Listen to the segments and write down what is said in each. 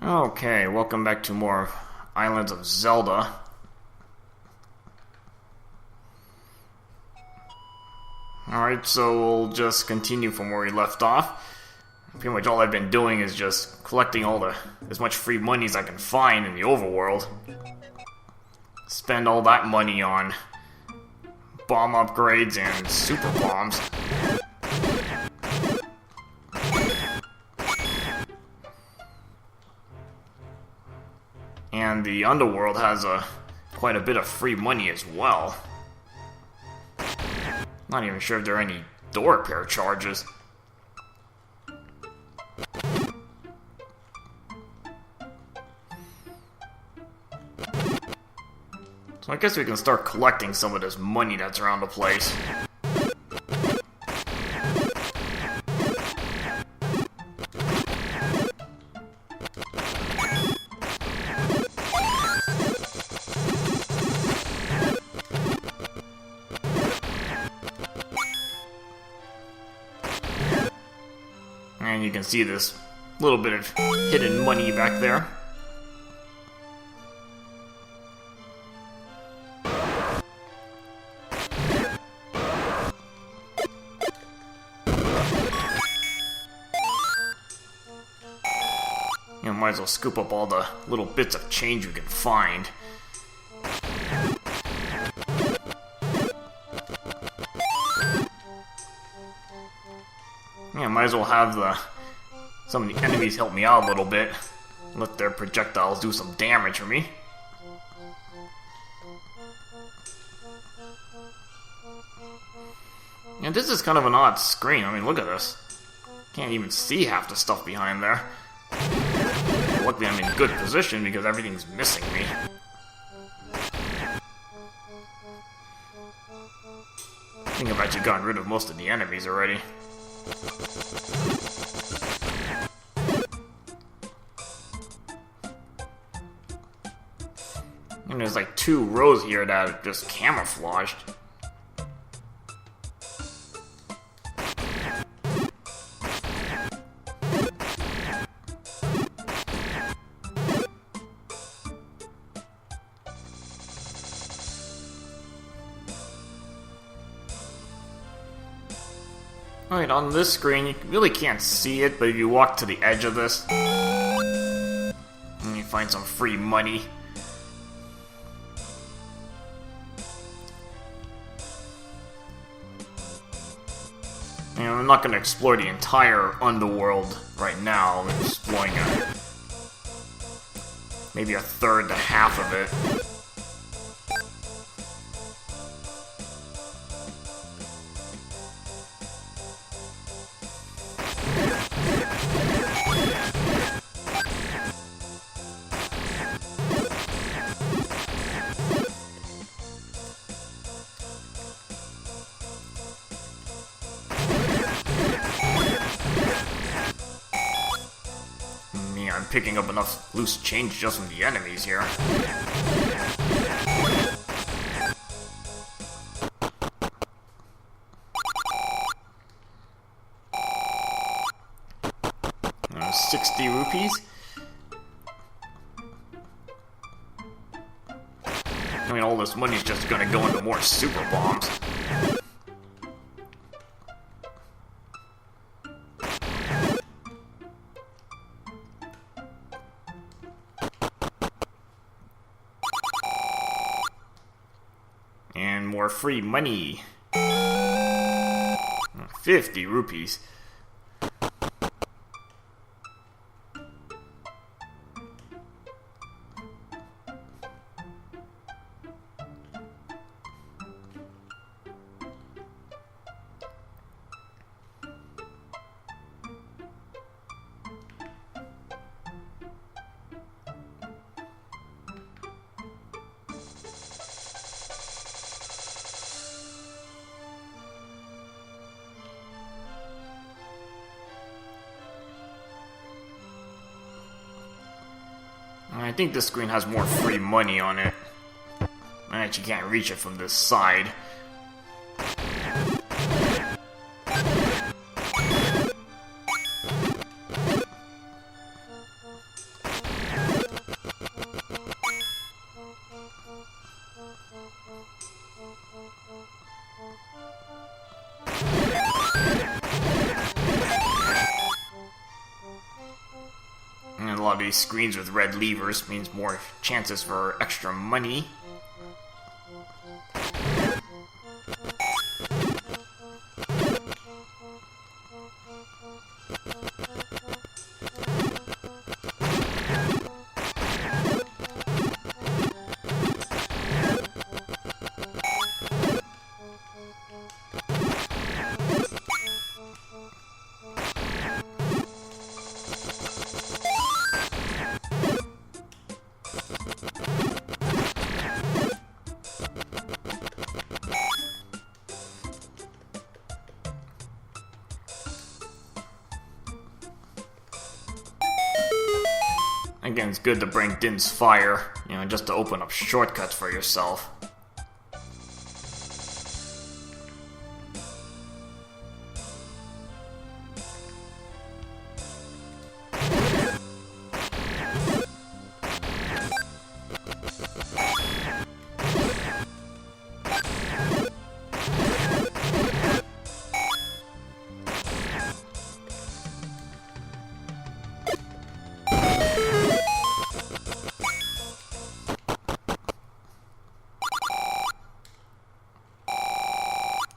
Okay, welcome back to more Islands of Zelda. Alright, so we'll just continue from where we left off. Pretty much all I've been doing is just collecting as much free money as I can find in the overworld. Spend all that money on bomb upgrades and super bombs. And the Underworld has quite a bit of free money as well. Not even sure if there are any door repair charges. So I guess we can start collecting some of this money that's around the place. And you can see this little bit of hidden money back there. You might as well scoop up all the little bits of change you can find. Yeah, might as well have some of the enemies help me out a little bit. Let their projectiles do some damage for me. And this is kind of an odd screen. I mean, look at this. Can't even see half the stuff behind there. Luckily I'm in good position because everything's missing me. I think I've actually gotten rid of most of the enemies already. And there's like 2 rows here that are just camouflaged. Alright, on this screen, you really can't see it, but if you walk to the edge of this, and you find some free money. And I'm not going to explore the entire Underworld right now. I'm exploring maybe a third to half of it. I'm picking up enough loose change just from the enemies here. And 60 rupees. I mean, all this money's just gonna go into more super bombs. And more free money. 50 rupees. I think this screen has more free money on it. I actually can't reach it from this side. a lot of these screens with red levers means more chances for extra money. Again, it's good to bring Din's Fire, you know, just to open up shortcuts for yourself.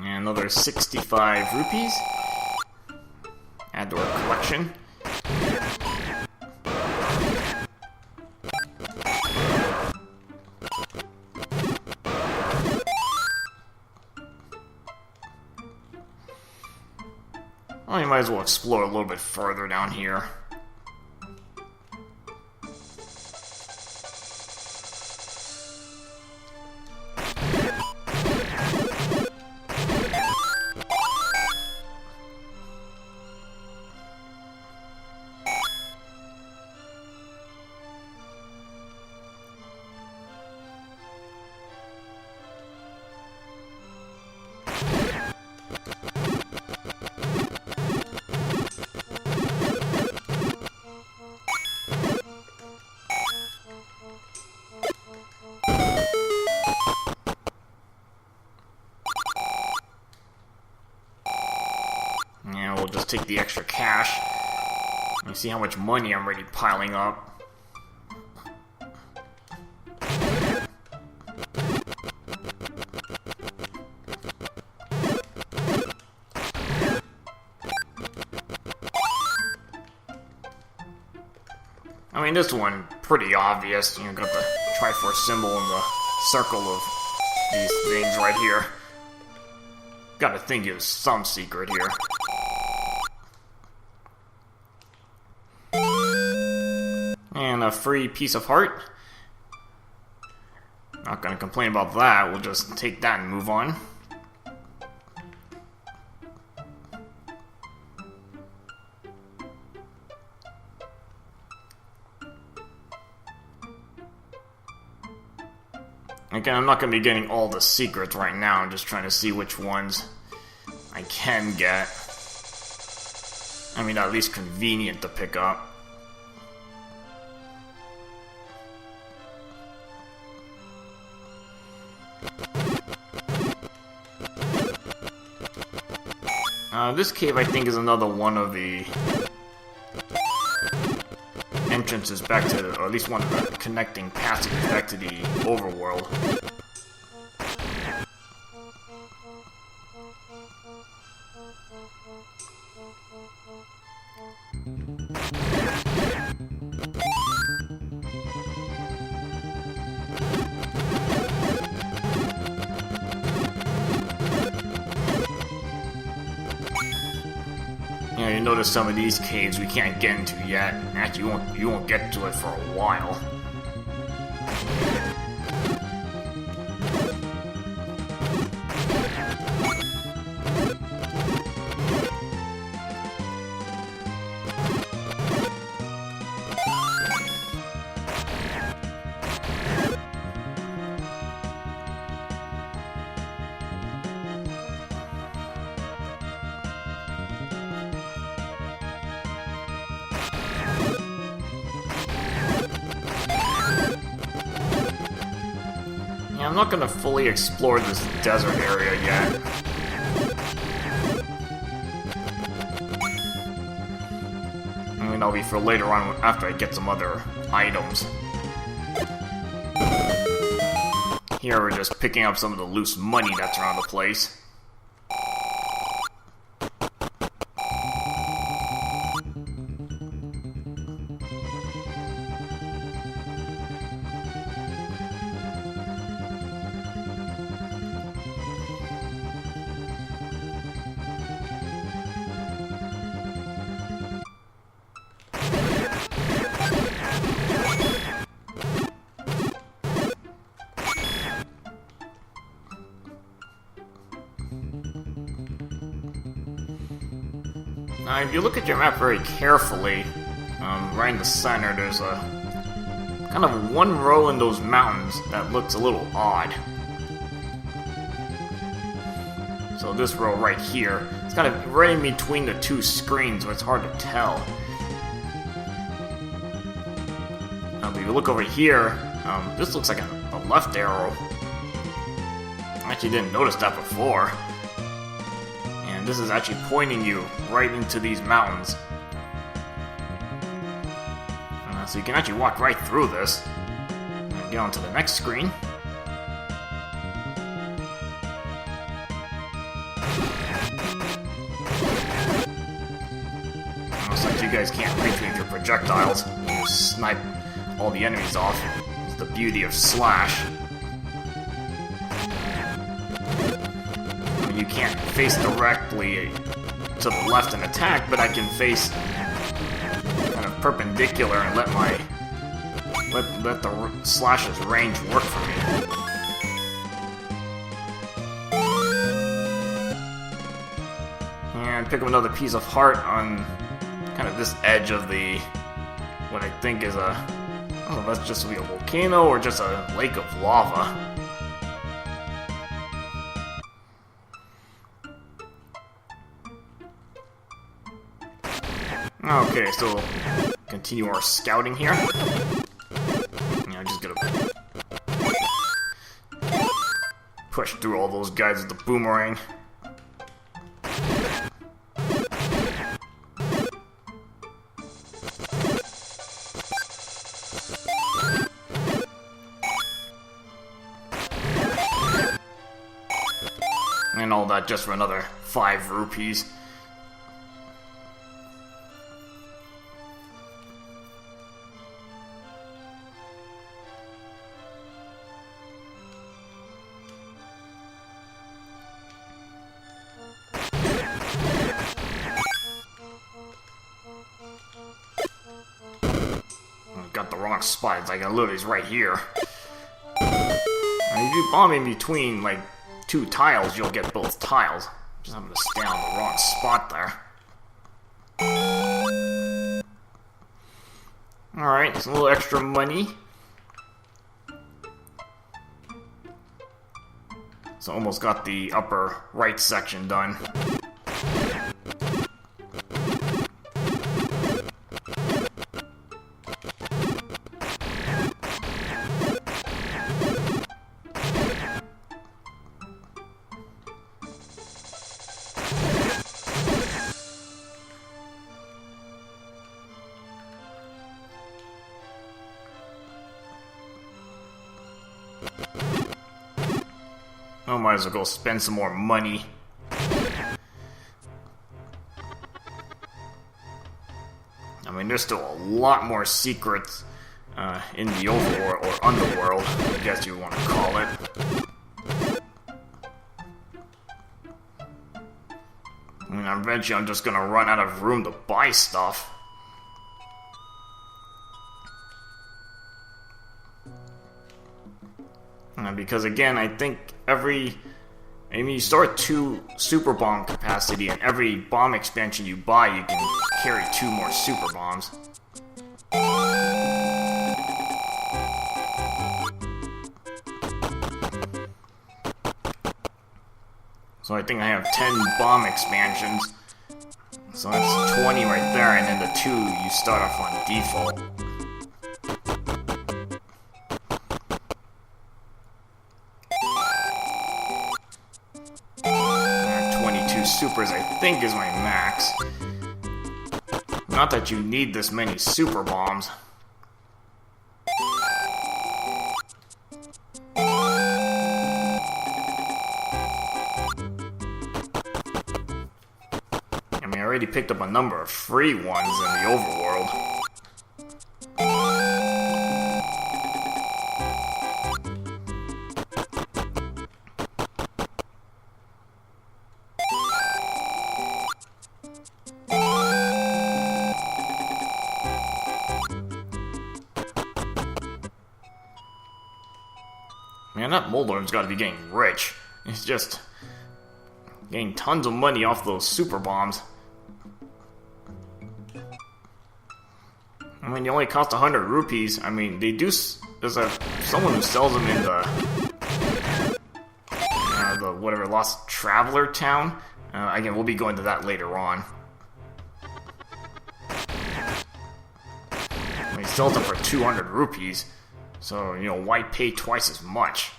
Another 65 rupees. Add to our collection. Well, you might as well explore a little bit further down here. And we'll just take the extra cash. And see how much money I'm already piling up. I mean, this one, pretty obvious. You got the Triforce symbol and the circle of these things right here. Gotta think it was some secret here. And a free piece of heart. Not gonna complain about that. We'll just take that and move on. Again, I'm not going to be getting all the secrets right now. I'm just trying to see which ones I can get. I mean, at least convenient to pick up. This cave, I think, is another one of the entrances back to, or at least one of the connecting passages back to the overworld. You know, you notice some of these caves we can't get into yet. Actually, you won't get to it for a while. I'm not going to fully explore this desert area yet. I mean, mean, that'll be for later on after I get some other items. Here we're just picking up some of the loose money that's around the place. Now, if you look at your map very carefully, right in the center, there's a kind of one row in those mountains that looks a little odd. So this row right here, it's kind of right in between the two screens, so it's hard to tell. Now, if you look over here, this looks like a left arrow. I actually didn't notice that before. This is actually pointing you right into these mountains. So you can actually walk right through this and get on to the next screen. Since you guys can't reach me with your projectiles, you snipe all the enemies off. It's the beauty of Slash. You can't face directly to the left and attack, but I can face kind of perpendicular and let the Slash's range work for me. And pick up another piece of heart on kind of this edge of the what I think is I don't know if that's just a volcano or just a lake of lava. Okay, so continue our scouting here. I'm just gonna push through all those guys with the boomerang. And all that just for another 5 rupees. Got the wrong spot. It's like I literally is right here. And if you bomb in between like 2 tiles, you'll get both tiles. Just having to stay on the wrong spot there. Alright, some little extra money. So almost got the upper right section done. I might as well go spend some more money. I mean, there's still a lot more secrets in the Overworld, or Underworld, I guess you want to call it. I mean, eventually I'm just gonna run out of room to buy stuff. Because again, I think you start 2 super bomb capacity, and every bomb expansion you buy, you can carry 2 more super bombs. So I think I have 10 bomb expansions. So that's 20 right there, and then the 2 you start off on default. 22 supers, I think, is my max. Not that you need this many super bombs. I mean, I already picked up a number of free ones in the overworld. Man, that moldorm's gotta be getting rich. He's just getting tons of money off those super bombs. I mean, they only cost 100 rupees. I mean, they do. There's someone who sells them in the whatever Lost Traveler town. Again, we'll be going to that later on. He sells them for 200 rupees. So, you know, why pay twice as much?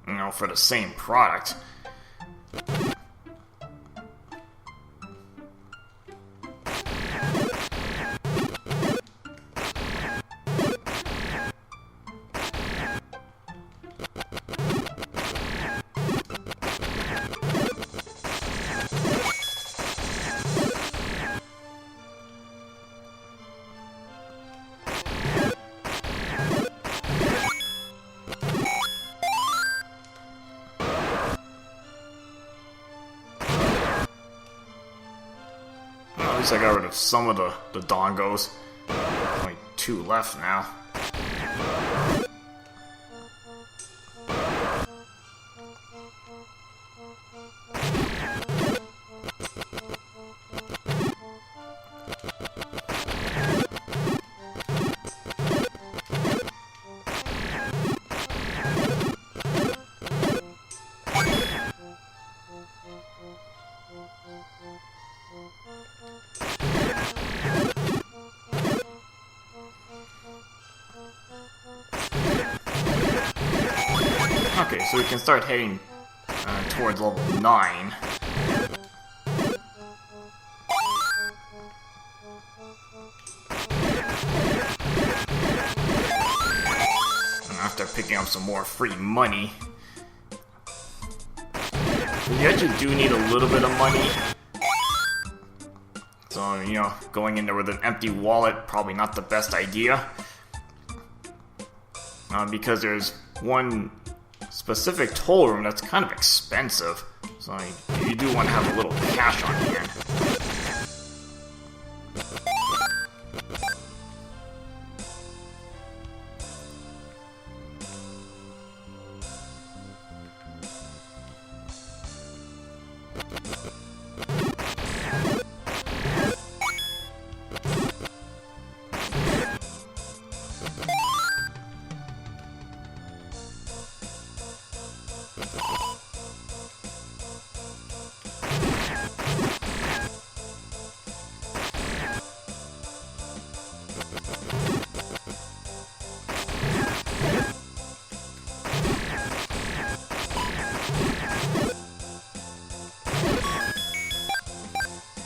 You know, for the same product. At least I got rid of some of the dongos. Only 2 left now. Okay, so we can start heading towards level 9. After picking up some more free money. You actually do need a little bit of money. So, you know, going in there with an empty wallet, probably not the best idea. Because there's one specific toll room that's kind of expensive, so you do want to have a little cash on hand.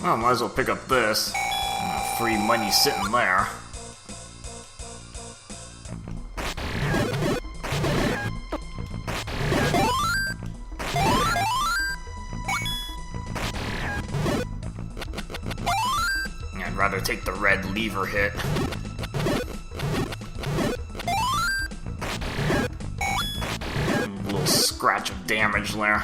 Well, might as well pick up this. Free money sitting there. I'd rather take the red lever hit. A little scratch of damage there.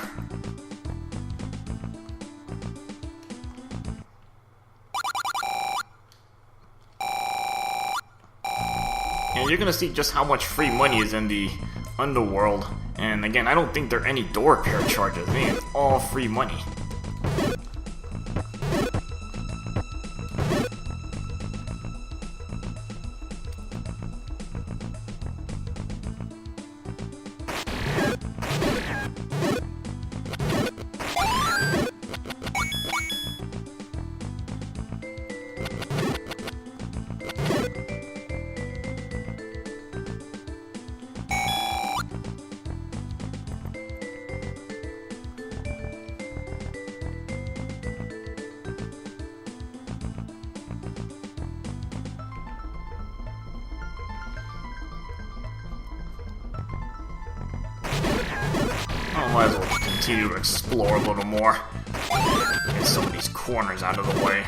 And you're gonna see just how much free money is in the Underworld. And again, I don't think there are any door repair charges. I think it's all free money. might as well continue to explore a little more. Get some of these corners out of the way.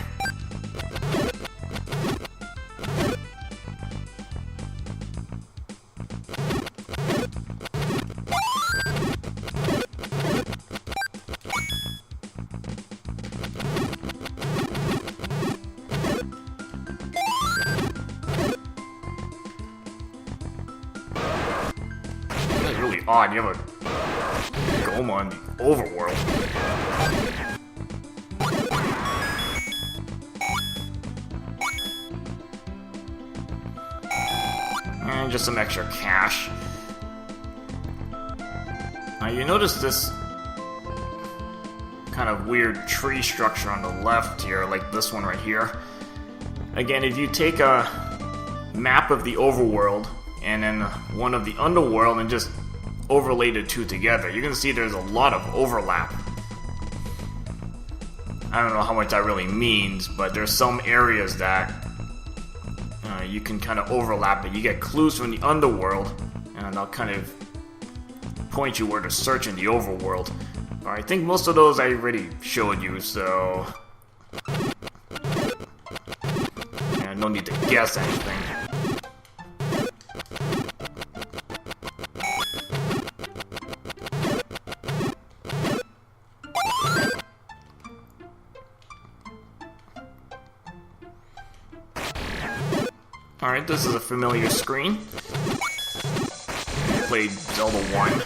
That's really odd. You have a Goma in the overworld. And just some extra cash. Now you notice this kind of weird tree structure on the left here, like this one right here. Again, if you take a map of the overworld and then one of the underworld and just overlay the two together, you can see there's a lot of overlap. I don't know how much that really means, but there's some areas that you can kind of overlap it. You get clues from the underworld, and they'll kind of point you where to search in the overworld. I think most of those I already showed you, so yeah, no need to guess anything. Alright, this is a familiar screen. I played Zelda 1.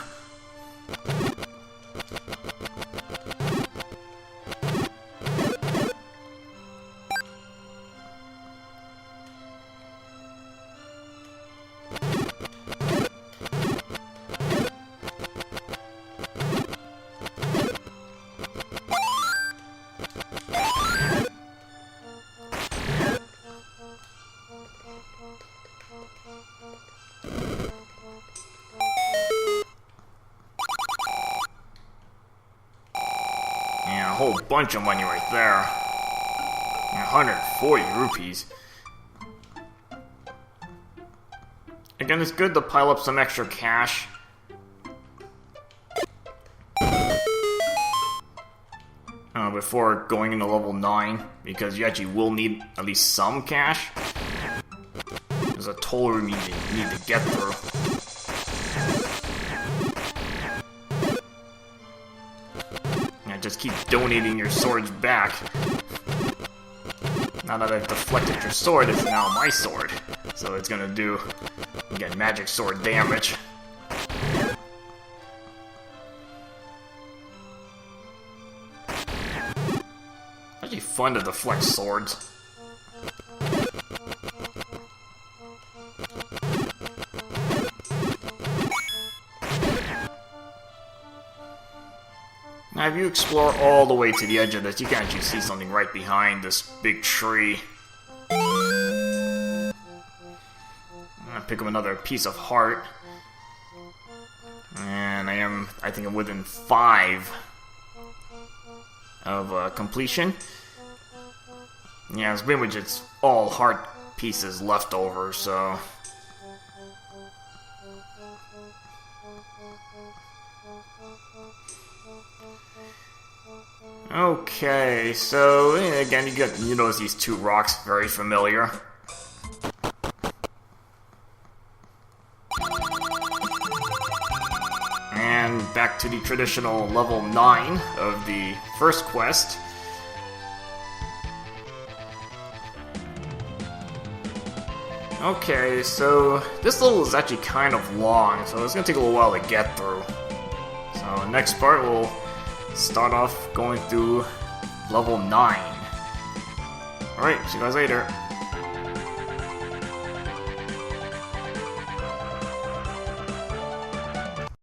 Yeah, a whole bunch of money right there. 140 rupees. Again, it's good to pile up some extra cash. Before going into level 9, because you actually will need at least some cash. There's a toll room you need to get through. Just keep donating your swords back. Now that I've deflected your sword, it's now my sword. So it's gonna do, again, magic sword damage. Actually fun to deflect swords. Now, if you explore all the way to the edge of this, you can actually see something right behind this big tree. I'm gonna pick up another piece of heart. And I think I'm within 5 of completion. Yeah, it's pretty much it's all heart pieces left over, so... Okay, so again, you notice these two rocks, very familiar. And back to the traditional level 9 of the first quest. Okay, so this level is actually kind of long, so it's gonna take a little while to get through. So next part we'll start off going through level 9. Alright, see you guys later.